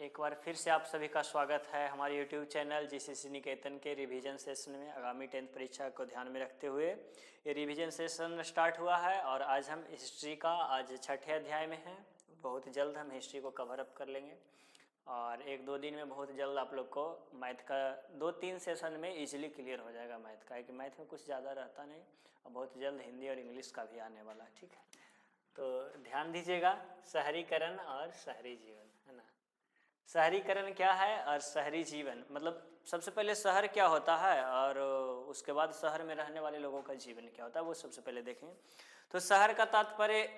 एक बार फिर से आप सभी का स्वागत है हमारे YouTube चैनल जीसीसी निकेतन के रिवीजन सेशन में। आगामी 10th परीक्षा को ध्यान में रखते हुए ये रिवीजन सेशन स्टार्ट हुआ है और आज हम हिस्ट्री का आज छठे अध्याय में हैं। बहुत जल्द हम हिस्ट्री को कवर अप कर लेंगे और एक दो दिन में बहुत जल्द आप लोग को मैथ का 2-3 सेशन में इजीली क्लियर हो जाएगा मैथ का, कि मैथ में कुछ ज़्यादा रहता नहीं और बहुत जल्द हिंदी और इंग्लिश का भी आने वाला है। ठीक है, तो ध्यान दीजिएगा। शहरीकरण और शहरी जीवन, है ना। शहरीकरण क्या है और शहरी जीवन, मतलब सबसे पहले शहर क्या होता है और उसके बाद शहर में रहने वाले लोगों का जीवन क्या होता है वो सबसे पहले देखें। तो शहर का तात्पर्य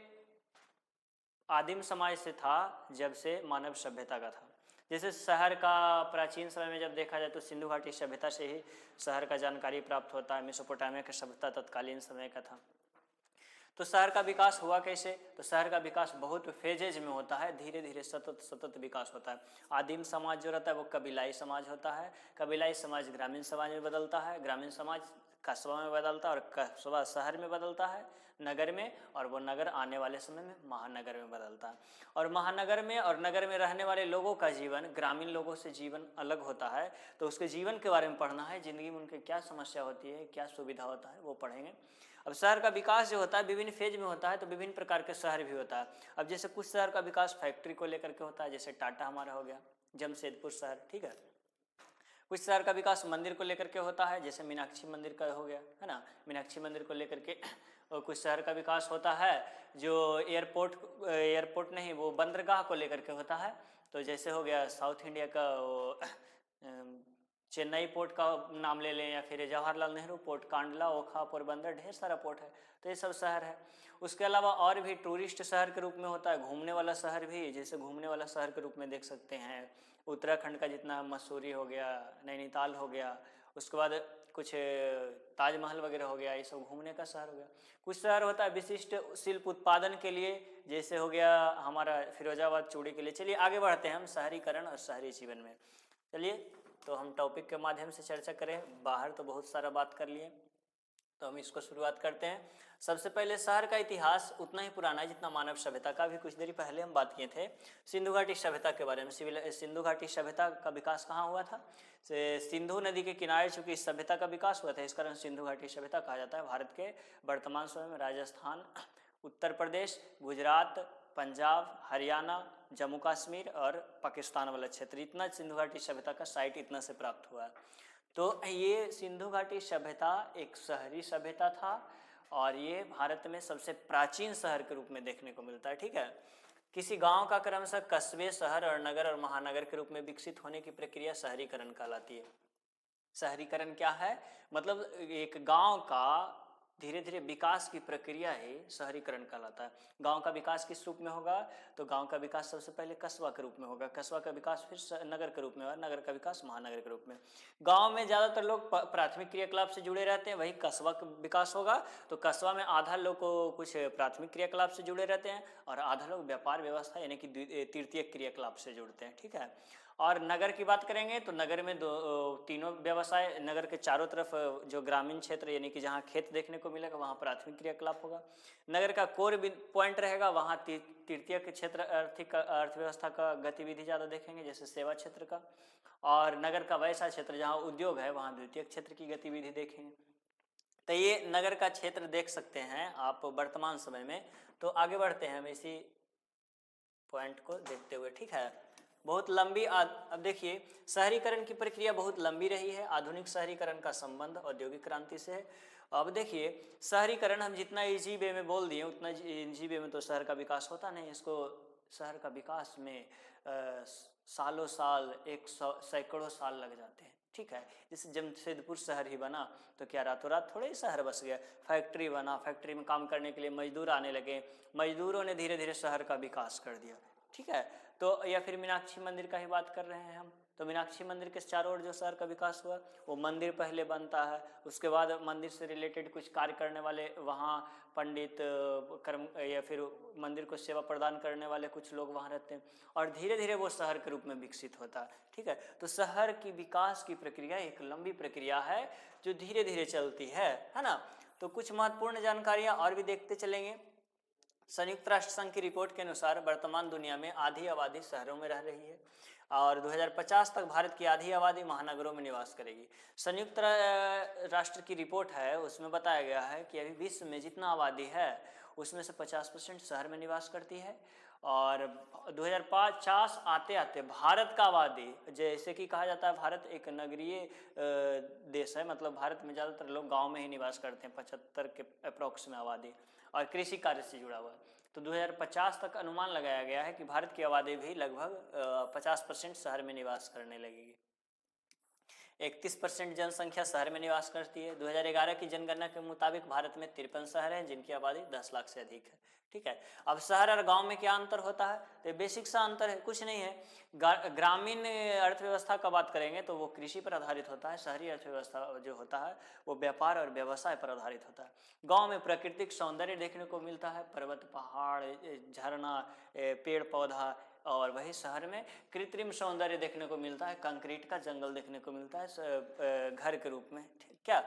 आदिम समाज से था, जब से मानव सभ्यता का था। जैसे शहर का प्राचीन समय में जब देखा जाए तो सिंधु घाटी सभ्यता से ही शहर का जानकारी प्राप्त होता है। मेसोपोटामिया का सभ्यता तत्कालीन समय का था। तो शहर का विकास हुआ कैसे? तो शहर का विकास बहुत फेजेज में होता है, धीरे धीरे सतत विकास होता है। आदिम समाज जो रहता है वो कबीलाई समाज होता है, कबीलाई समाज ग्रामीण समाज में बदलता है, ग्रामीण समाज कस्बा में बदलता है और कस्बा शहर में बदलता है, नगर में, और वो नगर आने वाले समय में महानगर में बदलता है। और महानगर में और नगर में रहने वाले लोगों का जीवन ग्रामीण लोगों से जीवन अलग होता है। तो उसके जीवन के बारे में पढ़ना है, ज़िंदगी में उनके क्या समस्या होती है, क्या सुविधा होता है, वो पढ़ेंगे। अब शहर का विकास जो होता है विभिन्न फेज में होता है, तो विभिन्न प्रकार के शहर भी होता है। अब जैसे कुछ शहर का विकास फैक्ट्री को लेकर के होता है, जैसे टाटा हमारा हो गया, जमशेदपुर शहर, ठीक है। कुछ शहर का विकास मंदिर को लेकर के होता है, जैसे मीनाक्षी मंदिर का हो गया, है ना। मीनाक्षी मंदिर को लेकर के और कुछ शहर का विकास होता है जो एयरपोर्ट नहीं, वो बंदरगाह को लेकर के होता है। तो जैसे हो गया साउथ इंडिया का चेन्नई पोर्ट का नाम ले लें, या फिर जवाहरलाल नेहरू पोर्ट, कांडला, ओखा, पोरबंदर, ढेर सारा पोर्ट है। तो ये सब शहर है। उसके अलावा और भी टूरिस्ट शहर के रूप में होता है, घूमने वाला शहर भी, जैसे घूमने वाला शहर के रूप में देख सकते हैं उत्तराखंड का जितना मसूरी हो गया, नैनीताल हो गया, उसके बाद कुछ ताजमहल वगैरह हो गया, ये सब घूमने का शहर हो गया। कुछ शहर होता है विशिष्ट शिल्प उत्पादन के लिए, जैसे हो गया हमारा फिरोजाबाद चूड़ी के लिए। चलिए आगे बढ़ते हैं हम शहरीकरण और शहरी जीवन में। चलिए तो हम टॉपिक के माध्यम से चर्चा करें। बाहर तो बहुत सारा बात कर लिए, तो हम इसको शुरुआत करते हैं। सबसे पहले शहर का इतिहास उतना ही पुराना है जितना मानव सभ्यता का। भी कुछ देर पहले हम बात किए थे सिंधु घाटी सभ्यता के बारे में। सिंधु घाटी सभ्यता का विकास कहाँ हुआ था? सिंधु नदी के किनारे चूंकि इस सभ्यता का विकास हुआ था, इस कारण सिंधु घाटी सभ्यता कहा जाता है। भारत के वर्तमान समय में राजस्थान, उत्तर प्रदेश, गुजरात, पंजाब, हरियाणा, जम्मू कश्मीर और पाकिस्तान वाला क्षेत्र, इतना सिंधु घाटी सभ्यता का साइट इतना से प्राप्त हुआ है। तो ये सिंधु घाटी सभ्यता एक शहरी सभ्यता था और ये भारत में सबसे प्राचीन शहर के रूप में देखने को मिलता है। ठीक है, किसी गांव का क्रमशः कस्बे, शहर और नगर और महानगर के रूप में विकसित होने की प्रक्रिया शहरीकरण कहलाती है। शहरीकरण क्या है? मतलब एक गांव का धीरे धीरे विकास की प्रक्रिया ही शहरीकरण कहलाता है। गांव का विकास किस रूप में होगा? तो गांव का विकास सबसे पहले कस्बा के रूप में होगा, कस्बा का विकास फिर नगर के रूप में होगा, नगर का विकास महानगर के रूप में। गांव में ज़्यादातर लोग प्राथमिक क्रियाकलाप से जुड़े रहते हैं, वही कस्बा का विकास होगा तो कस्बा में आधा लोग को कुछ प्राथमिक क्रियाकलाप से जुड़े रहते हैं और आधा लोग व्यापार व्यवस्था यानी कि तृतीय क्रियाकलाप से जुड़ते हैं। ठीक है, और नगर की बात करेंगे तो नगर में तीनों व्यवसाय, नगर के चारों तरफ जो ग्रामीण क्षेत्र यानी कि जहाँ खेत देखने को मिलेगा वहाँ प्राथमिक क्रियाकलाप होगा। नगर का कोर पॉइंट रहेगा, वहाँ तृतीय के क्षेत्र आर्थिक अर्थव्यवस्था का गतिविधि ज़्यादा देखेंगे, जैसे सेवा क्षेत्र का। और नगर का वैसा क्षेत्र जहाँ उद्योग है वहाँ द्वितीय क्षेत्र की गतिविधि देखेंगे। तो ये नगर का क्षेत्र देख सकते हैं आप वर्तमान समय में। तो आगे बढ़ते हैं हम इसी पॉइंट को देखते हुए। ठीक है, बहुत लंबी अब देखिए शहरीकरण की प्रक्रिया बहुत लंबी रही है। आधुनिक शहरीकरण का संबंध औद्योगिक क्रांति से है। अब देखिए शहरीकरण हम जितना इजी वे में बोल दिए उतना इजी वे में तो शहर का विकास होता नहीं। इसको शहर का विकास में सालों साल, सैकड़ों साल लग जाते हैं। ठीक है, जैसे जमशेदपुर शहर ही बना तो क्या रातों रात थोड़े ही शहर बस गया? फैक्ट्री बना, फैक्ट्री में काम करने के लिए मजदूर आने लगे, मजदूरों ने धीरे धीरे शहर का विकास कर दिया। ठीक है, तो या फिर मीनाक्षी मंदिर का ही बात कर रहे हैं हम, तो मीनाक्षी मंदिर के चारों ओर जो शहर का विकास हुआ वो मंदिर पहले बनता है, उसके बाद मंदिर से रिलेटेड कुछ कार्य करने वाले वहाँ पंडित कर्म या फिर मंदिर को सेवा प्रदान करने वाले कुछ लोग वहाँ रहते हैं और धीरे धीरे वो शहर के रूप में विकसित होता है। ठीक है, तो शहर की विकास की प्रक्रिया एक लंबी प्रक्रिया है जो धीरे धीरे चलती है ना। तो कुछ महत्वपूर्ण जानकारियाँ और भी देखते चलेंगे। संयुक्त राष्ट्र संघ की रिपोर्ट के अनुसार वर्तमान दुनिया में आधी आबादी शहरों में रह रही है और 2050 तक भारत की आधी आबादी महानगरों में निवास करेगी। संयुक्त राष्ट्र की रिपोर्ट है, उसमें बताया गया है कि अभी विश्व में जितना आबादी है उसमें से 50% शहर में निवास करती है और 2050 आते आते भारत का आबादी, जैसे कि कहा जाता है भारत एक नगरीय देश है, मतलब भारत में ज़्यादातर लोग गांव में ही निवास करते हैं, 75 के अप्रॉक्स में आबादी, और कृषि कार्य से जुड़ा हुआ है। तो 2050 तक अनुमान लगाया गया है कि भारत की आबादी भी लगभग 50% शहर में निवास करने लगेगी। 31% जनसंख्या शहर में निवास करती है। 2011 की जनगणना के मुताबिक भारत में 53 शहर हैं जिनकी आबादी 10 लाख से अधिक है। ठीक है, अब शहर और गांव में क्या अंतर होता है? तो बेसिक सा अंतर है, कुछ नहीं है। ग्रामीण अर्थव्यवस्था का बात करेंगे तो वो कृषि पर आधारित होता है। शहरी अर्थव्यवस्था जो होता है वो व्यापार और व्यवसाय पर आधारित होता है। गांव में प्राकृतिक सौंदर्य देखने को मिलता है, पर्वत, पहाड़, झरना, पेड़ पौधा, और वही शहर में कृत्रिम सौंदर्य देखने को मिलता है, कंक्रीट का जंगल देखने को मिलता है घर के रूप में, क्या।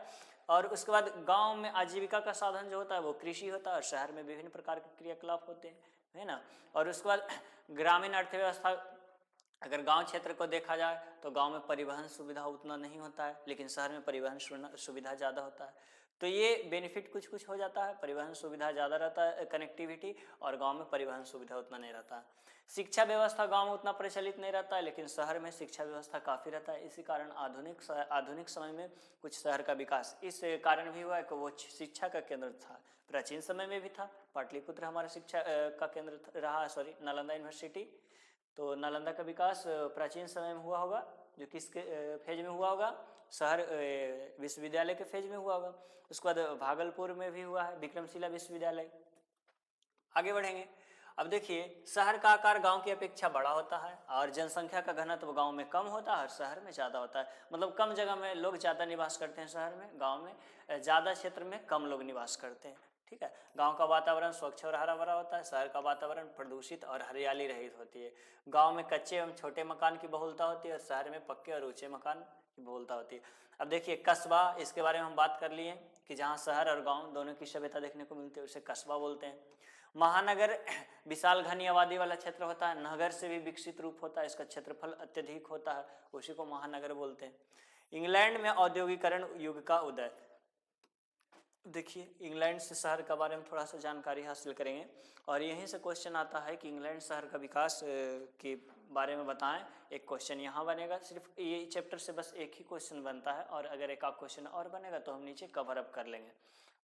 और उसके बाद गांव में आजीविका का साधन जो होता है वो कृषि होता है और शहर में विभिन्न प्रकार के क्रियाकलाप होते हैं, है ना। और उसके बाद ग्रामीण अर्थव्यवस्था, अगर गांव क्षेत्र को देखा जाए तो गांव में परिवहन सुविधा उतना नहीं होता है, लेकिन शहर में परिवहन सुविधा ज़्यादा होता है। तो ये बेनिफिट कुछ कुछ हो जाता है, परिवहन सुविधा ज़्यादा रहता है, कनेक्टिविटी, और गांव में परिवहन सुविधा उतना नहीं रहता है। शिक्षा व्यवस्था गांव में उतना प्रचलित नहीं रहता है, लेकिन शहर में शिक्षा व्यवस्था काफ़ी रहता है। इसी कारण आधुनिक समय में कुछ शहर का विकास इस कारण भी हुआ है कि वो शिक्षा का केंद्र था। प्राचीन समय में भी था, पाटलिपुत्र हमारा शिक्षा का केंद्र रहा, नालंदा यूनिवर्सिटी। तो नालंदा का विकास प्राचीन समय में हुआ होगा, जो किसके फेज में हुआ होगा? शहर विश्वविद्यालय के फेज में हुआ होगा। उसके बाद भागलपुर में भी हुआ है, विक्रमशिला विश्वविद्यालय। आगे बढ़ेंगे। अब देखिए, शहर का आकार गांव की अपेक्षा बड़ा होता है और जनसंख्या का घनत्व गांव में कम होता है और शहर में ज़्यादा होता है। मतलब कम जगह में लोग ज़्यादा निवास करते हैं शहर में, गांव में ज़्यादा क्षेत्र में कम लोग निवास करते हैं। ठीक है, गांव का वातावरण स्वच्छ और हरा भरा होता है, शहर का वातावरण प्रदूषित और हरियाली रहित होती है। गांव में कच्चे एवं छोटे मकान की बहुलता होती है और शहर में पक्के और ऊंचे मकान की बहुलता होती है। अब देखिए कस्बा, इसके बारे में हम बात कर लिए कि जहाँ शहर और गाँव दोनों की सभ्यता देखने को मिलती है, उसे कस्बा बोलते हैं। महानगर विशाल घनी आबादी वाला क्षेत्र होता है, नगर से भी विकसित रूप होता है, इसका क्षेत्रफल अत्यधिक होता है, उसी को महानगर बोलते हैं। इंग्लैंड में औद्योगिकरण युग का उदय। देखिए, इंग्लैंड से शहर के बारे में थोड़ा सा जानकारी हासिल करेंगे और यहीं से क्वेश्चन आता है कि इंग्लैंड शहर का विकास के बारे में बताएं। एक क्वेश्चन यहाँ बनेगा, सिर्फ ये चैप्टर से बस एक ही क्वेश्चन बनता है, और अगर एक आध क्वेश्चन और बनेगा तो हम नीचे कवर अप कर लेंगे,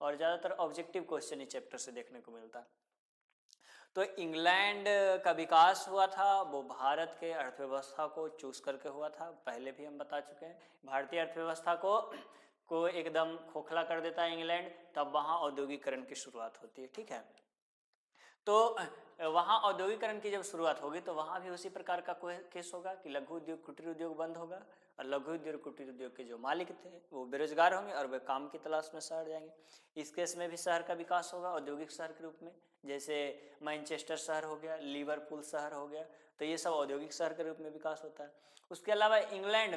और ज़्यादातर ऑब्जेक्टिव क्वेश्चन इस चैप्टर से देखने को मिलता है। तो इंग्लैंड का विकास हुआ था वो भारत के अर्थव्यवस्था को चूज करके हुआ था, पहले भी हम बता चुके हैं। भारतीय अर्थव्यवस्था को एकदम खोखला कर देता है इंग्लैंड, तब वहाँ औद्योगिकरण की शुरुआत होती है। ठीक है, तो वहाँ औद्योगिकरण की जब शुरुआत होगी तो वहाँ भी उसी प्रकार का केस होगा कि लघु उद्योग कुटीर उद्योग बंद होगा और लघु उद्योग कुटीर उद्योग के जो मालिक थे वो बेरोजगार होंगे और वे काम की तलाश में शहर जाएंगे। इस केस में भी शहर का विकास होगा औद्योगिक शहर के रूप में, जैसे मैनचेस्टर शहर हो गया, लिवरपूल शहर हो गया, तो ये सब औद्योगिक शहर के रूप में विकास होता है। उसके अलावा इंग्लैंड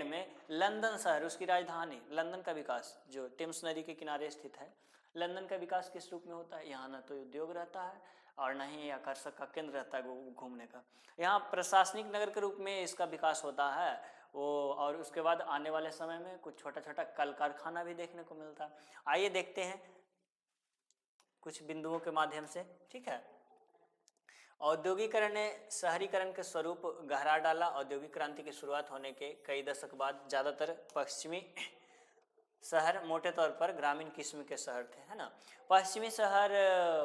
में लंदन शहर, उसकी राजधानी लंदन का विकास, जो टेम्स नदी के किनारे स्थित है, लंदन का विकास किस रूप में होता है? यहाँ न तो उद्योग रहता है और न ही आकर्षक का केंद्र रहता है घूमने का। यहाँ प्रशासनिक नगर के रूप में इसका विकास होता है वो, और उसके बाद आने वाले समय में कुछ छोटा छोटा कल कारखाना भी देखने को मिलता है। आइए देखते हैं कुछ बिंदुओं के माध्यम से। ठीक है, औद्योगिकरण ने शहरीकरण के स्वरूप गहरा डाला। औद्योगिक क्रांति की शुरुआत होने के कई दशक बाद ज़्यादातर पश्चिमी शहर मोटे तौर पर ग्रामीण किस्म के शहर थे, है ना। पश्चिमी शहर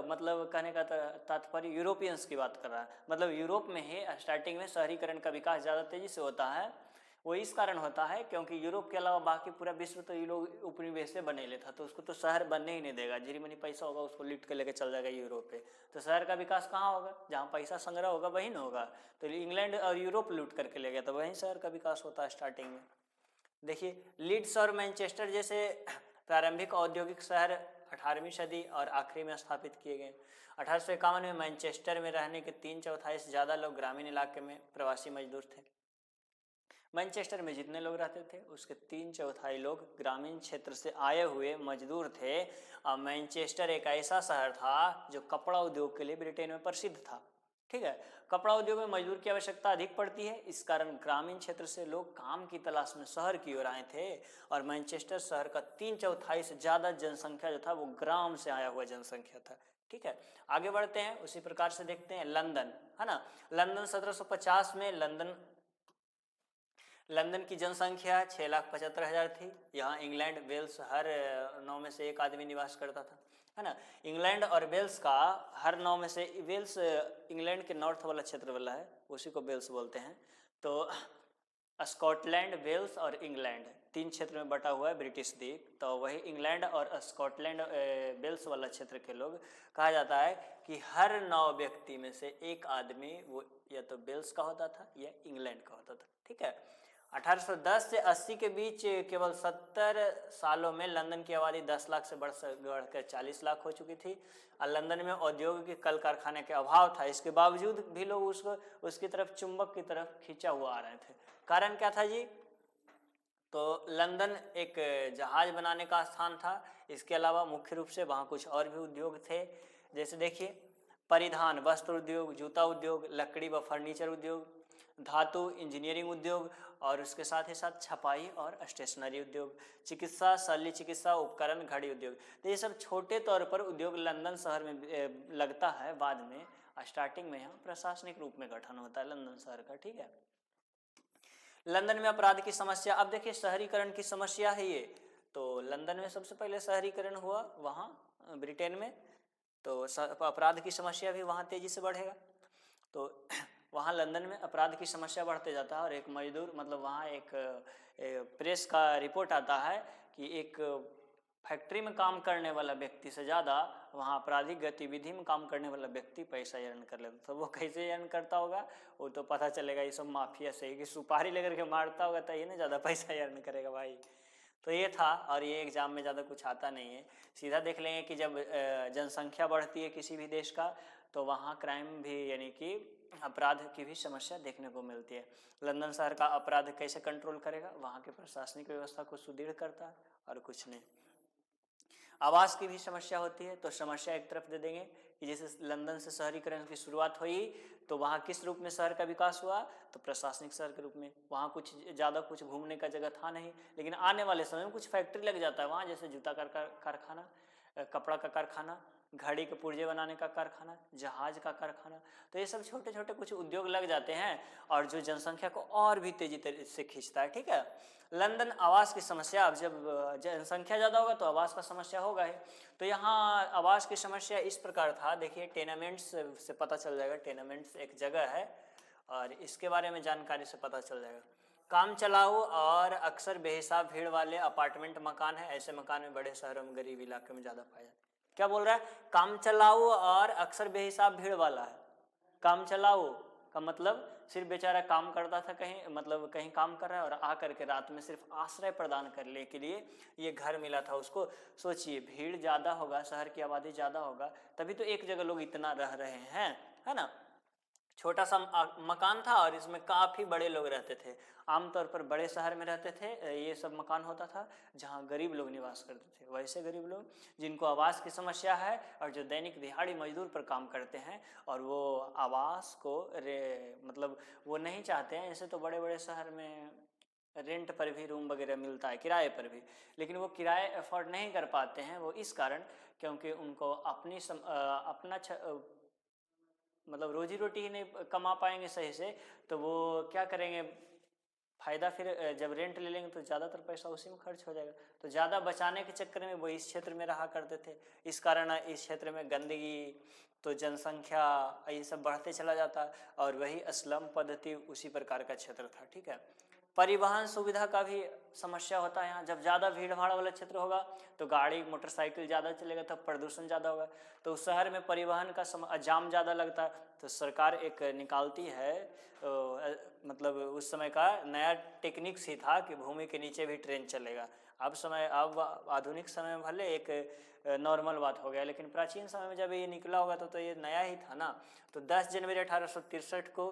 मतलब कहने का तात्पर्य यूरोपियंस की बात कर रहा है, मतलब यूरोप में ही स्टार्टिंग में शहरीकरण का विकास ज़्यादा तेजी से होता है। वो इस कारण होता है क्योंकि यूरोप के अलावा बाकी पूरा विश्व तो ये लोग उपनिवेश से बने लेता, तो उसको तो शहर बनने ही नहीं देगा। जिरी मनी पैसा होगा उसको लूट के लेके चल जाएगा यूरोप पे, तो शहर का विकास कहाँ होगा? जहाँ पैसा संग्रह होगा वहीं ना होगा। तो इंग्लैंड और यूरोप लूट करके ले गया, तो वहीं शहर का विकास होता है स्टार्टिंग में। देखिए, लीड्स और मैनचेस्टर जैसे प्रारंभिक औद्योगिक शहर 18वीं सदी और आखिरी में स्थापित किए गए। 1851 में मैनचेस्टर में रहने के 3/4 से ज़्यादा लोग ग्रामीण इलाके में प्रवासी मजदूर थे। मैनचेस्टर में जितने लोग रहते थे उसके 3/4 लोग ग्रामीण क्षेत्र से आए हुए मजदूर थे। और मैनचेस्टर एक ऐसा शहर था जो कपड़ा उद्योग के लिए ब्रिटेन में प्रसिद्ध था। ठीक है, कपड़ा उद्योग में मजदूर की आवश्यकता अधिक पड़ती है, इस कारण ग्रामीण क्षेत्र से लोग काम की तलाश में शहर की ओर आए थे। और मैनचेस्टर शहर का 3/4 से ज़्यादा जनसंख्या जो था वो ग्राम से आया हुआ जनसंख्या था। ठीक है, आगे बढ़ते हैं, उसी प्रकार से देखते हैं लंदन, है ना। लंदन 1750 में लंदन की जनसंख्या 6,75,000 थी। यहाँ इंग्लैंड वेल्स हर 9 में से एक आदमी निवास करता था, है ना। इंग्लैंड और वेल्स का हर 9 में से, वेल्स इंग्लैंड के नॉर्थ वाला क्षेत्र वाला है, उसी को वेल्स बोलते हैं। तो स्कॉटलैंड, वेल्स और इंग्लैंड 3 क्षेत्र में बटा हुआ है ब्रिटिश द्वीप। तो वही इंग्लैंड और स्कॉटलैंड वेल्स वाला क्षेत्र के लोग कहा जाता है कि हर 9 व्यक्ति में से एक आदमी वो या तो वेल्स का होता था या इंग्लैंड का होता था। ठीक है, 1810 से 80 के बीच केवल 70 सालों में लंदन की आबादी 10 लाख से बढ़कर 40 लाख हो चुकी थी। और लंदन में औद्योगिक कल कारखाने के अभाव था, इसके बावजूद भी लोग उसकी तरफ चुंबक की तरफ खींचा हुआ आ रहे थे। कारण क्या था जी? तो लंदन एक जहाज बनाने का स्थान था, इसके अलावा मुख्य रूप से वहाँ कुछ और भी उद्योग थे, जैसे देखिए परिधान, वस्त्र उद्योग, जूता उद्योग, लकड़ी व फर्नीचर उद्योग, धातु, इंजीनियरिंग उद्योग और उसके साथ ही साथ छपाई और स्टेशनरी उद्योग, चिकित्सा, शल्य चिकित्सा उपकरण, घड़ी उद्योग। तो ये सब छोटे तौर पर उद्योग लंदन शहर में लगता है, बाद में स्टार्टिंग में यहाँ प्रशासनिक रूप में गठन होता है लंदन शहर का। ठीक है, लंदन में अपराध की समस्या, अब देखिए शहरीकरण की समस्या है ये। तो लंदन में सबसे पहले शहरीकरण हुआ वहाँ ब्रिटेन में, तो अपराध की समस्या भी वहाँ तेजी से बढ़ेगा। तो वहाँ लंदन में अपराध की समस्या बढ़ते जाता है। और एक मजदूर, मतलब वहाँ एक प्रेस का रिपोर्ट आता है कि एक फैक्ट्री में काम करने वाला व्यक्ति से ज़्यादा वहाँ आपराधिक गतिविधि में काम करने वाला व्यक्ति पैसा अर्न कर लेता। तो वो कैसे अर्न करता होगा वो तो पता चलेगा, ये सब माफिया से ही, कि सुपारी लेकर के मारता होगा तो ये ना ज़्यादा पैसा अर्न करेगा भाई। तो ये था, और ये एग्जाम में ज़्यादा कुछ आता नहीं है। सीधा देख लेंगे कि जब जनसंख्या बढ़ती है किसी भी देश का तो वहाँ क्राइम भी, यानी कि अपराध की भी समस्या देखने को मिलती है। लंदन शहर का अपराध कैसे कंट्रोल करेगा? वहाँ की प्रशासनिक व्यवस्था को सुदृढ़ करता है और कुछ नहीं। आवास की भी समस्या होती है, तो समस्या एक तरफ दे देंगे कि जैसे लंदन से शहरीकरण की शुरुआत हुई तो वहाँ किस रूप में शहर का विकास हुआ? तो प्रशासनिक शहर के रूप में। वहाँ कुछ ज़्यादा कुछ घूमने का जगह था नहीं, लेकिन आने वाले समय में कुछ फैक्ट्री लग जाता है वहाँ, जैसे जूता का कारखाना, कपड़ा का कारखाना, घड़ी के पुर्जे बनाने का कारखाना, जहाज का कारखाना। तो ये सब छोटे छोटे कुछ उद्योग लग जाते हैं और जो जनसंख्या को और भी तेजी से खींचता है। ठीक है, लंदन आवास की समस्या, अब जब जनसंख्या ज़्यादा होगा तो आवास का समस्या होगा ही। तो यहाँ आवास की समस्या इस प्रकार था, देखिए टेनामेंट्स से पता चल जाएगा। टेनामेंट्स एक जगह है और इसके बारे में जानकारी से पता चल जाएगा। काम चलाऊ और अक्सर बेहिसाब भीड़ वाले अपार्टमेंट मकान है, ऐसे मकान में बड़े शहरों में, गरीब इलाके में ज़्यादा पाया जाता है। क्या बोल रहा है? काम चलाऊ और अक्सर बेहिसाब भीड़ वाला है। काम चलाऊ का मतलब सिर्फ बेचारा काम करता था कहीं, मतलब कहीं काम कर रहा है और आकर के रात में सिर्फ आश्रय प्रदान करने के लिए ये घर मिला था उसको। सोचिए, भीड़ ज़्यादा होगा, शहर की आबादी ज़्यादा होगा, तभी तो एक जगह लोग इतना रह रहे हैं, है ना। छोटा सा मकान था और इसमें काफ़ी बड़े लोग रहते थे। आमतौर पर बड़े शहर में रहते थे ये सब मकान होता था जहाँ गरीब लोग निवास करते थे। वैसे गरीब लोग जिनको आवास की समस्या है और जो दैनिक दिहाड़ी मजदूर पर काम करते हैं और वो आवास को मतलब वो नहीं चाहते हैं। ऐसे तो बड़े बड़े शहर में रेंट पर भी रूम वगैरह मिलता है, किराए पर भी, लेकिन वो किराए अफोर्ड नहीं कर पाते हैं। वो इस कारण क्योंकि उनको अपना मतलब रोजी रोटी ही नहीं कमा पाएंगे सही से, तो वो क्या करेंगे? फ़ायदा फिर जब रेंट ले लेंगे तो ज़्यादातर पैसा उसी में खर्च हो जाएगा। तो ज़्यादा बचाने के चक्कर में वो इस क्षेत्र में रहा करते थे। इस कारण इस क्षेत्र में गंदगी, तो जनसंख्या, ये सब बढ़ते चला जाता और वही स्लम पद्धति उसी प्रकार का क्षेत्र था। ठीक है, परिवहन सुविधा का भी समस्या होता है यहाँ। जब ज़्यादा भीड़ भाड़ वाला क्षेत्र होगा तो गाड़ी मोटरसाइकिल ज़्यादा चलेगा तो प्रदूषण ज़्यादा होगा। तो उस शहर में परिवहन का जाम ज़्यादा लगता है। तो सरकार एक निकालती है, मतलब उस समय का नया टेक्निक्स ही था कि भूमि के नीचे भी ट्रेन चलेगा। अब आधुनिक समय में भले एक नॉर्मल बात हो गया, लेकिन प्राचीन समय में जब ये निकला होगा तो ये नया ही था ना। तो 10 जनवरी 1863 को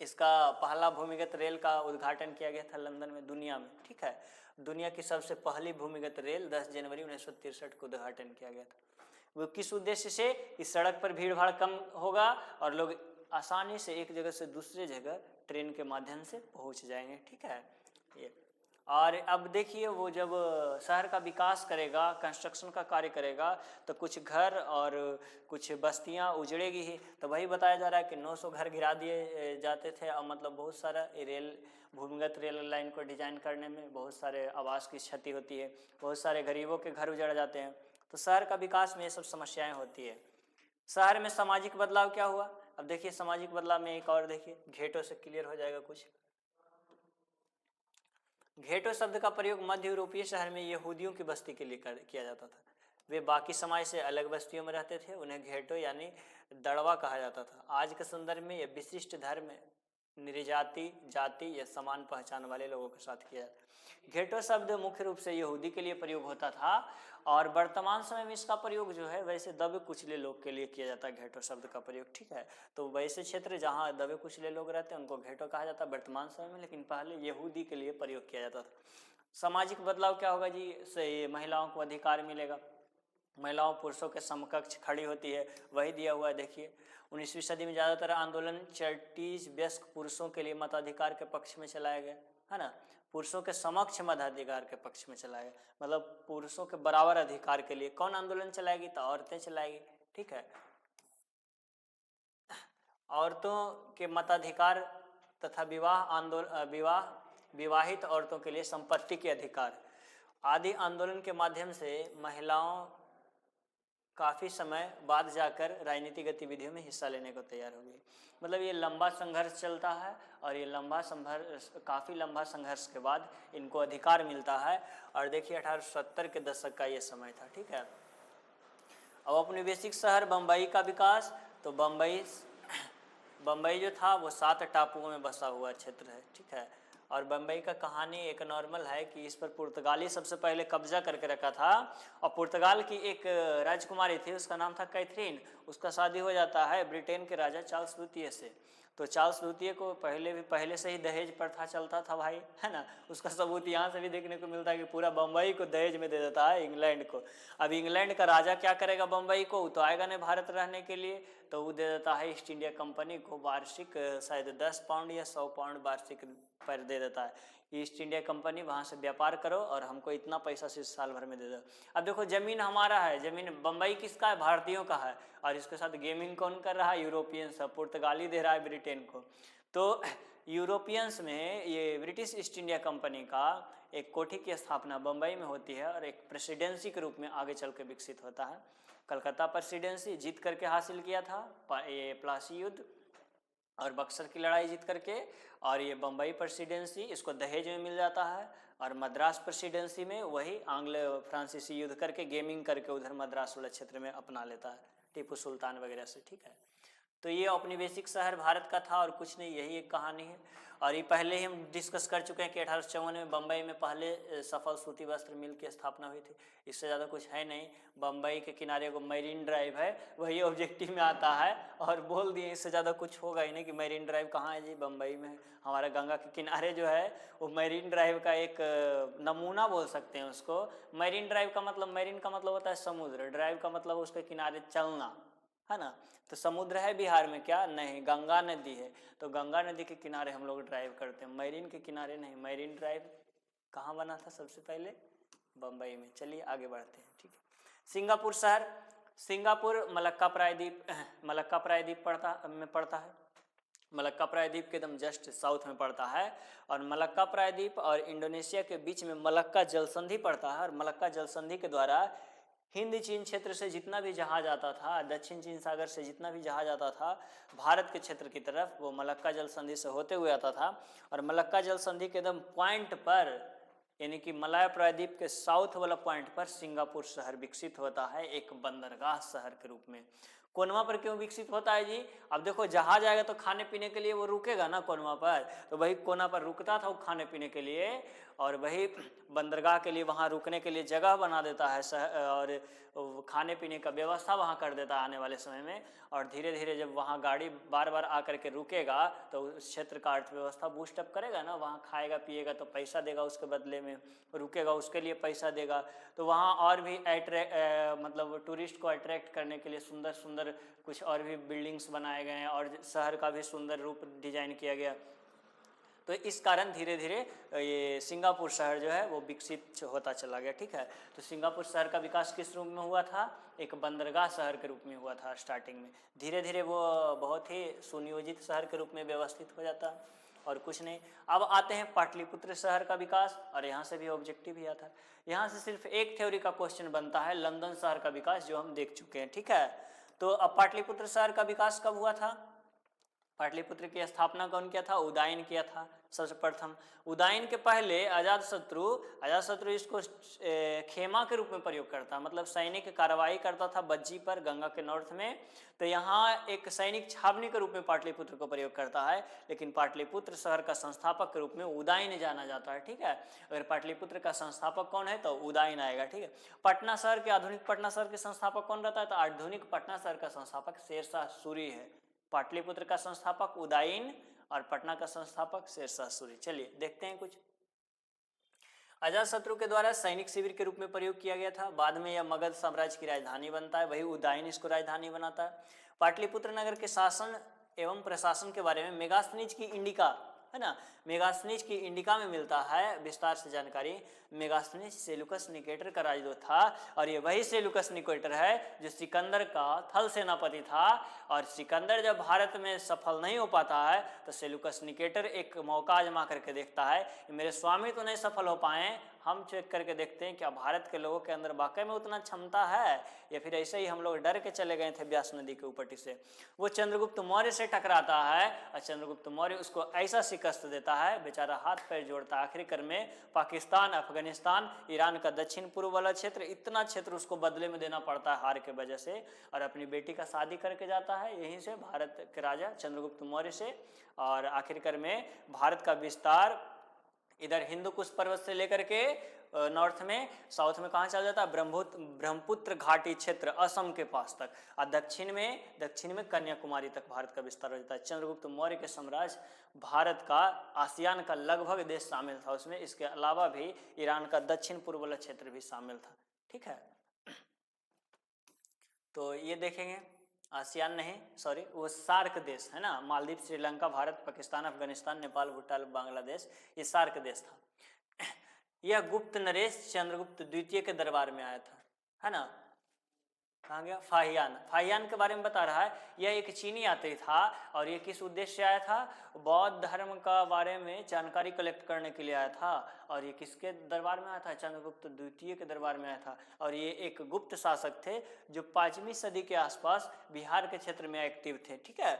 इसका पहला भूमिगत रेल का उद्घाटन किया गया था लंदन में, दुनिया में, ठीक है। दुनिया की सबसे पहली भूमिगत रेल 10 जनवरी 1963 को उद्घाटन किया गया था। वो किस उद्देश्य से? इस सड़क पर भीड़ भाड़ कम होगा और लोग आसानी से एक जगह से दूसरी जगह ट्रेन के माध्यम से पहुंच जाएंगे, ठीक है ये। और अब देखिए वो जब शहर का विकास करेगा, कंस्ट्रक्शन का कार्य करेगा, तो कुछ घर और कुछ बस्तियां उजड़ेगी ही। तो वही बताया जा रहा है कि 900 घर गिरा दिए जाते थे, और मतलब बहुत सारा रेल, भूमिगत रेल लाइन को डिजाइन करने में बहुत सारे आवास की क्षति होती है, बहुत सारे गरीबों के घर उजड़ जाते हैं। तो शहर का विकास में ये सब समस्याएं होती है। शहर में सामाजिक बदलाव क्या हुआ? अब देखिए सामाजिक बदलाव में एक और देखिए, घेटो से क्लियर हो जाएगा कुछ। घेटो शब्द का प्रयोग मध्य यूरोपीय शहर में यहूदियों की बस्ती के लिए किया जाता था। वे बाकी समाज से अलग बस्तियों में रहते थे, उन्हें घेटो यानी दड़वा कहा जाता था। आज के संदर्भ में यह विशिष्ट धर्म, निर्जाति, जाति या समान पहचान वाले लोगों के साथ किया जाता है। घेटो शब्द मुख्य रूप से यहूदी के लिए प्रयोग होता था, और वर्तमान समय में इसका प्रयोग जो है वैसे दबे कुचले लोग के लिए किया जाता है, घेटो शब्द का प्रयोग, ठीक है। तो वैसे क्षेत्र जहाँ दबे कुचले लोग रहते हैं उनको घेटो कहा जाता है वर्तमान समय में, लेकिन पहले यहूदी के लिए प्रयोग किया जाता था। सामाजिक बदलाव क्या होगा जी? से महिलाओं को अधिकार मिलेगा, महिलाओं पुरुषों के समकक्ष खड़ी होती है, वही दिया हुआ है देखिए। 19वीं सदी में ज़्यादातर आंदोलन 40 वयस्क पुरुषों के लिए मताधिकार के पक्ष में चलाया गया, है ना। पुरुषों के समक्ष मताधिकार के पक्ष में चलाया गया, मतलब पुरुषों के बराबर अधिकार के लिए कौन आंदोलन चलाएगी? तो औरतें चलाएगी, ठीक है। औरतों के मताधिकार तथा विवाहित औरतों के लिए संपत्ति के अधिकार आदि आंदोलन के माध्यम से महिलाओं काफ़ी समय बाद जाकर राजनीतिक गतिविधियों में हिस्सा लेने को तैयार हो गई। मतलब ये लंबा संघर्ष चलता है, और ये काफ़ी लंबा संघर्ष के बाद इनको अधिकार मिलता है। और देखिए 1870 के दशक का ये समय था, ठीक है। अब औपनिवेशिक शहर बम्बई का विकास। तो बम्बई जो था वो 7 टापुओं में बसा हुआ क्षेत्र है, ठीक है। और बम्बई का कहानी एक नॉर्मल है कि इस पर पुर्तगाली सबसे पहले कब्जा करके रखा था, और पुर्तगाल की एक राजकुमारी थी, उसका नाम था कैथरीन। उसका शादी हो जाता है ब्रिटेन के राजा चार्ल्स द्वितीय से। तो चार्ल्स द्वितीय को पहले से ही दहेज प्रथा चलता था भाई, है ना। उसका सबूत यहाँ से भी देखने को मिलता है कि पूरा बम्बई को दहेज में दे देता है इंग्लैंड को। अब इंग्लैंड का राजा क्या करेगा बम्बई को? तो आएगा नहीं भारत रहने के लिए, तो वो दे देता है ईस्ट इंडिया कंपनी को वार्षिक शायद 10 पाउंड या 100 पाउंड वार्षिक पर दे देता है। ईस्ट इंडिया कंपनी, वहाँ से व्यापार करो और हमको इतना पैसा से साल भर में दे दो। अब देखो जमीन हमारा है, जमीन बम्बई किसका है? भारतीयों का है। और इसके साथ गेमिंग कौन कर रहा है? यूरोपियंस। पुर्तगाली दे रहा है ब्रिटेन को। तो यूरोपियंस में ये ब्रिटिश ईस्ट इंडिया कंपनी का एक कोठी की स्थापना बम्बई में होती है, और एक प्रेसिडेंसी के रूप में आगे चल के विकसित होता है। कलकत्ता प्रेसिडेंसी जीत करके हासिल किया था ये प्लासी युद्ध और बक्सर की लड़ाई जीत करके, और ये बम्बई प्रेसिडेंसी इसको दहेज में मिल जाता है। और मद्रास प्रेसिडेंसी में वही आंग्ल फ्रांसीसी युद्ध करके गेमिंग करके उधर मद्रास वाला क्षेत्र में अपना लेता है टीपू सुल्तान वगैरह से, ठीक है। तो ये औपनिवेशिक शहर भारत का था और कुछ नहीं, यही एक कहानी है। और ये पहले ही हम डिस्कस कर चुके हैं कि 1854 में बम्बई में पहले सफल सूती वस्त्र मिल की स्थापना हुई थी। इससे ज़्यादा कुछ है नहीं। बम्बई के किनारे को मैरीन ड्राइव है, वही ऑब्जेक्टिव में आता है, और बोल दिए, इससे ज़्यादा कुछ होगा ही नहीं कि मैरीन ड्राइव कहाँ है जी? बम्बई में है। हमारा गंगा के किनारे जो है वो मैरीन ड्राइव का एक नमूना बोल सकते हैं उसको। मैरीन ड्राइव का मतलब, मैरीन का मतलब होता है समुद्र, ड्राइव का मतलब उसके किनारे चलना, है ना। तो समुद्र है बिहार में क्या? नहीं, गंगा नदी है। तो गंगा नदी के किनारे हम लोग ड्राइव करते हैं, मैरीन के किनारे नहीं। मैरीन ड्राइव कहाँ बना था सबसे पहले? बम्बई में। चलिए आगे बढ़ते हैं, ठीक है। सिंगापुर शहर। सिंगापुर मलक्का प्रायद्वीप में पड़ता है। मलक्का प्रायद्वीप के एकदम जस्ट साउथ में पड़ता है, और मलक्का प्रायद्वीप और इंडोनेशिया के बीच में मलक्का जल संधि पड़ता है। और मलक्का जल संधि के द्वारा हिंद चीन क्षेत्र से जितना भी जहाज आता था, दक्षिण चीन सागर से जितना भी जहाज आता था भारत के क्षेत्र की तरफ, वो मलक्का जल संधि से होते हुए आता था। और मलक्का जल संधि के एकदम पॉइंट पर, यानी कि मलय प्रायद्वीप के साउथ वाला पॉइंट पर सिंगापुर शहर विकसित होता है एक बंदरगाह शहर के रूप में। कोनवा पर क्यों विकसित होता है जी? अब देखो जहाज आएगा तो खाने पीने के लिए वो रुकेगा ना कोनवा पर, तो वही कोना पर रुकता था वो खाने पीने के लिए, और वही बंदरगाह के लिए वहाँ रुकने के लिए जगह बना देता है और खाने पीने का व्यवस्था वहाँ कर देता है आने वाले समय में। और धीरे धीरे जब वहाँ गाड़ी बार बार आकर के रुकेगा तो उस क्षेत्र का अर्थव्यवस्था बूस्टअप करेगा ना, वहाँ खाएगा पिएगा तो पैसा देगा उसके बदले में, रुकेगा उसके लिए पैसा देगा, तो वहाँ और भी मतलब टूरिस्ट को अट्रैक्ट करने के लिए सुंदर सुंदर कुछ और भी बिल्डिंग्स बनाए गए हैं और शहर का भी सुंदर रूप डिजाइन किया गया। तो इस कारण धीरे धीरे ये सिंगापुर शहर जो है वो विकसित होता चला गया। ठीक है, तो सिंगापुर शहर का विकास किस रूप में हुआ था? एक बंदरगाह शहर के रूप में हुआ था स्टार्टिंग में, धीरे धीरे वो बहुत ही सुनियोजित शहर के रूप में व्यवस्थित हो जाता है और कुछ नहीं। अब आते हैं पाटलिपुत्र शहर का विकास, और यहाँ से भी ऑब्जेक्टिव ही आता है। यहाँ से सिर्फ एक थ्योरी का क्वेश्चन बनता है, लंदन शहर का विकास, जो हम देख चुके हैं। ठीक है, तो अब पाटलिपुत्र शहर का विकास कब हुआ था? पाटलिपुत्र की स्थापना कौन किया था? उदयन किया था सबसे प्रथम। उदयन के पहले अजातशत्रु इसको खेमा के रूप में प्रयोग करता, मतलब सैनिक कार्रवाई करता था बज्जी पर गंगा के नॉर्थ में, तो यहाँ एक सैनिक छावनी के रूप में पाटलिपुत्र को प्रयोग करता है, लेकिन पाटलिपुत्र शहर का संस्थापक के रूप में उदयन जाना जाता है। ठीक है, अगर पाटलिपुत्र का संस्थापक कौन है तो उदयन आएगा। ठीक है, पटना शहर के आधुनिक पटना शहर के संस्थापक कौन रहता है? तो आधुनिक पटना शहर का संस्थापक शेरशाह सूरी है। पाटलिपुत्र का संस्थापक उदयन और पटना का संस्थापक शेरशाह सूरी। चलिए देखते हैं कुछ। अजातशत्रु के द्वारा सैनिक शिविर के रूप में प्रयोग किया गया था, बाद में यह मगध साम्राज्य की राजधानी बनता है, वही उदयन इसको राजधानी बनाता है। पाटलिपुत्र नगर के शासन एवं प्रशासन के बारे में मेगास्थनीज की इंडिका है ना, मेगास्थनीज की इंडिका में मिलता है विस्तार से जानकारी। मेगास्थनीज सेलुकस निकेटर का राजदूत था, और ये वही सेलुकस निकेटर है जो सिकंदर का थल सेनापति था, और सिकंदर जब भारत में सफल नहीं हो पाता है तो सेलुकस निकेटर एक मौका आजमा करके देखता है कि मेरे स्वामी तो नहीं सफल हो पाए, हम चेक करके देखते हैं क्या भारत के लोगों के अंदर वाकई में उतना क्षमता है, या फिर ऐसे ही हम लोग डर के चले गए थे ब्यास नदी के ऊपर से। वो चंद्रगुप्त मौर्य से टकराता है और चंद्रगुप्त मौर्य उसको ऐसा शिकस्त देता है, बेचारा हाथ पैर जोड़ता है। आखिरकार में पाकिस्तान, अफगानिस्तान, ईरान का दक्षिण पूर्व वाला क्षेत्र, इतना क्षेत्र उसको बदले में देना पड़ता है हार के वजह से, और अपनी बेटी का शादी करके जाता है यहीं से भारत के राजा चंद्रगुप्त मौर्य से। और आखिरकार में भारत का विस्तार इधर हिंदू कुश पर्वत से लेकर के नॉर्थ में, साउथ में कहाँ चल जाता है? ब्रह्मपुत्र घाटी क्षेत्र असम के पास तक, और दक्षिण में कन्याकुमारी तक भारत का विस्तार हो जाता है। चंद्रगुप्त मौर्य के साम्राज्य भारत का आसियान का लगभग देश शामिल था उसमें, इसके अलावा भी ईरान का दक्षिण पूर्व वाला क्षेत्र भी शामिल था। ठीक है, तो ये देखेंगे आसियान नहीं, सॉरी वो सार्क देश है ना, मालदीव, श्रीलंका, भारत, पाकिस्तान, अफगानिस्तान, नेपाल, भूटान, बांग्लादेश, ये सार्क देश था। यह गुप्त नरेश चंद्रगुप्त द्वितीय के दरबार में आया था, है ना। कहाँ गया? फाहियान के बारे में बता रहा है। यह एक चीनी यात्री था और ये किस उद्देश्य से आया था? बौद्ध धर्म का बारे में जानकारी कलेक्ट करने के लिए आया था, और ये किसके दरबार में आया था? चंद्रगुप्त द्वितीय के दरबार में आया था। और ये एक गुप्त शासक थे जो 5वीं सदी के आसपास बिहार के क्षेत्र में एक्टिव थे। ठीक है,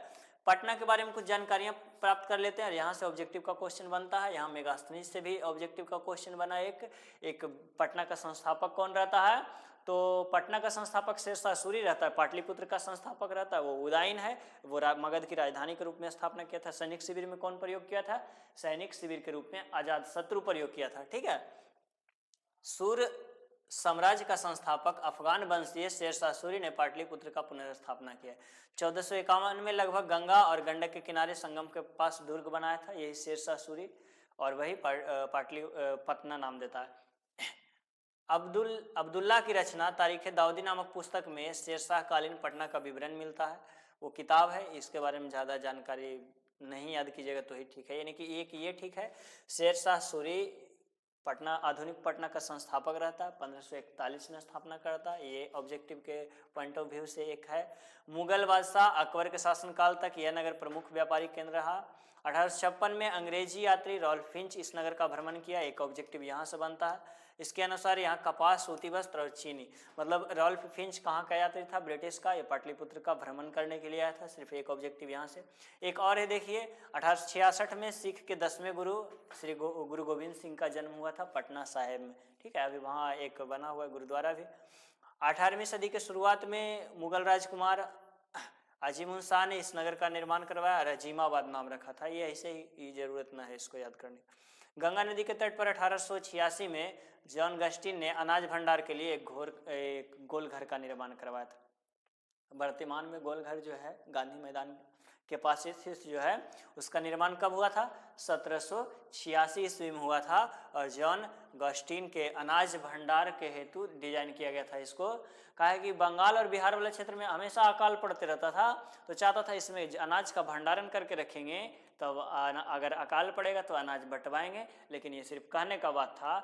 पटना के बारे में कुछ जानकारियां प्राप्त कर लेते हैं, और यहाँ से ऑब्जेक्टिव का क्वेश्चन बनता है। यहाँ मेगास्थनीज से भी ऑब्जेक्टिव का क्वेश्चन बना। एक पटना का संस्थापक कौन रहता है? तो पटना का संस्थापक शेरशाह सूरी रहता है। पाटलिपुत्र का संस्थापक रहता है वो उदयन है, वो मगध की राजधानी के रूप में स्थापना किया था। सैनिक शिविर में कौन प्रयोग किया था? सैनिक शिविर के रूप में अजातशत्रु प्रयोग किया था। ठीक है, सूर्य साम्राज्य का संस्थापक अफगान वंशीय शेरशाह सूरी ने पाटलिपुत्र का पुनर्स्थापना किया। 1451 में लगभग गंगा और गंडक के किनारे संगम के पास दुर्ग बनाया था यही शेरशाह सूरी, और वही पटना नाम देता है। अब्दुल्ला की रचना तारीख दाऊदी नामक पुस्तक में शेरशाह कालीन पटना का विवरण मिलता है। वो किताब है, इसके बारे में ज़्यादा जानकारी नहीं याद कीजिएगा तो ही ठीक है, यानी कि एक ये ठीक है। शेरशाह सूरी पटना, आधुनिक पटना का संस्थापक रहता है, 1541 में स्थापना करता है। ये ऑब्जेक्टिव के पॉइंट ऑफ व्यू से एक है। मुगल बादशाह अकबर के शासनकाल तक यह नगर प्रमुख व्यापारिक केंद्र रहा। 1856 में अंग्रेजी यात्री रॉल्फ फिंच इस नगर का भ्रमण किया, एक ऑब्जेक्टिव यहाँ से बनता है। इसके अनुसार यहाँ कपास, सूती वस्त्र और चीनी, मतलब रॉल्फ फिंच कहाँ का यात्री था? ब्रिटिश का। ये पाटलिपुत्र का भ्रमण करने के लिए आया था, सिर्फ एक ऑब्जेक्टिव यहाँ से। एक और है देखिए, 1866 में सिख के 10वें गुरु श्री गुरु गोविंद सिंह का जन्म हुआ था पटना साहिब में। ठीक है, अभी वहाँ एक बना हुआ है गुरुद्वारा भी। 18वीं सदी के शुरुआत में मुगल राजकुमार अजीमुन शाह ने इस नगर का निर्माण करवाया और अजीमाबाद नाम रखा था। ये ऐसे ही जरूरत ना है इसको याद करने की। गंगा नदी के तट पर 1886 में जॉन गस्टिन ने अनाज भंडार के लिए एक गोल घर का निर्माण करवाया था। वर्तमान में गोल घर जो है गांधी मैदान के पास स्थित जो है उसका निर्माण कब हुआ था? 1786 ईस्वी में हुआ था और जॉन गस्टिन के अनाज भंडार के हेतु डिजाइन किया गया था इसको। कहा है कि बंगाल और बिहार वाले क्षेत्र में हमेशा अकाल पड़ते रहता था, तो चाहता था इसमें अनाज का भंडारण करके रखेंगे, तब अगर अकाल पड़ेगा तो अनाज बंटवाएंगे। लेकिन ये सिर्फ कहने का बात था।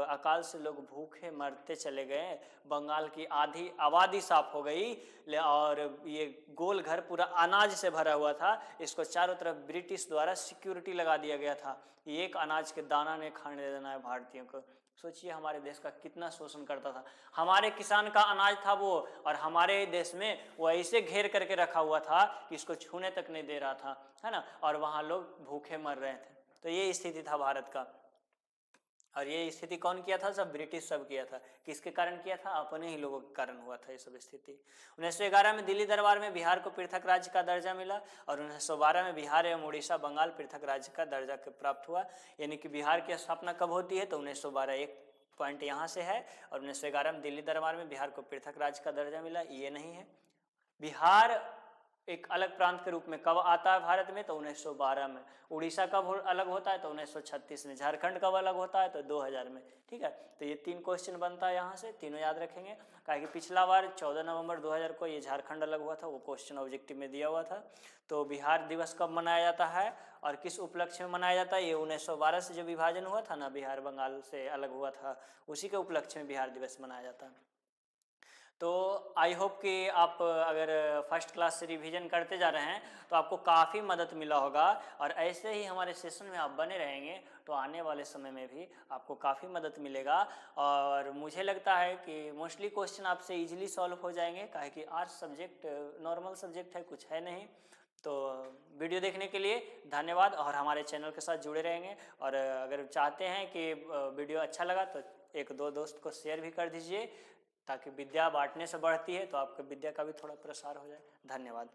अकाल से लोग भूखे मरते चले गए, बंगाल की आधी आबादी साफ हो गई और ये गोल घर पूरा अनाज से भरा हुआ था। इसको चारों तरफ ब्रिटिश द्वारा सिक्योरिटी लगा दिया गया था। एक अनाज के दाना ने खाने देना है भारतीयों को। सोचिए हमारे देश का कितना शोषण करता था। हमारे किसान का अनाज था वो, और हमारे देश में वो ऐसे घेर करके रखा हुआ था कि इसको छूने तक नहीं दे रहा था, है ना, और वहाँ लोग भूखे मर रहे थे। तो ये स्थिति था भारत का। और ये स्थिति कौन किया था? सब ब्रिटिश सब किया था। किसके कारण किया था? अपने ही लोगों के कारण हुआ था ये सब स्थिति। 1911 में दिल्ली दरबार में बिहार को पृथक राज्य का दर्जा मिला और 1912 में बिहार एवं उड़ीसा बंगाल पृथक राज्य का दर्जा प्राप्त हुआ। यानी कि बिहार की स्थापना कब होती है? तो 1912, एक पॉइंट यहाँ से है। और 1911 में दिल्ली दरबार में बिहार को पृथक राज्य का दर्जा मिला, ये नहीं है। बिहार एक अलग प्रांत के रूप में कब आता है भारत में? तो 1912 में। उड़ीसा कब अलग होता है? तो 1936 में। झारखंड कब अलग होता है? तो 2000 में। ठीक है, तो ये 3 क्वेश्चन बनता है यहाँ से, तीनों याद रखेंगे। कहा कि पिछला बार 14 नवंबर 2000 को ये झारखंड अलग हुआ था, वो क्वेश्चन ऑब्जेक्टिव में दिया हुआ था। तो बिहार दिवस कब मनाया जाता है और किस उपलक्ष्य में मनाया जाता है? ये 1912 से जो विभाजन हुआ था ना, बिहार बंगाल से अलग हुआ था, उसी के उपलक्ष्य में बिहार दिवस मनाया जाता है। तो आई होप कि आप अगर फर्स्ट क्लास से रिवीजन करते जा रहे हैं तो आपको काफ़ी मदद मिला होगा, और ऐसे ही हमारे सेशन में आप बने रहेंगे तो आने वाले समय में भी आपको काफ़ी मदद मिलेगा। और मुझे लगता है कि मोस्टली क्वेश्चन आपसे इजीली सॉल्व हो जाएंगे, काहे कि आर्ट्स सब्जेक्ट नॉर्मल सब्जेक्ट है, कुछ है नहीं। तो वीडियो देखने के लिए धन्यवाद, और हमारे चैनल के साथ जुड़े रहेंगे। और अगर चाहते हैं कि वीडियो अच्छा लगा तो 1-2 दोस्त को शेयर भी कर दीजिए, ताकि विद्या बांटने से बढ़ती है, तो आपके विद्या का भी थोड़ा प्रसार हो जाए। धन्यवाद।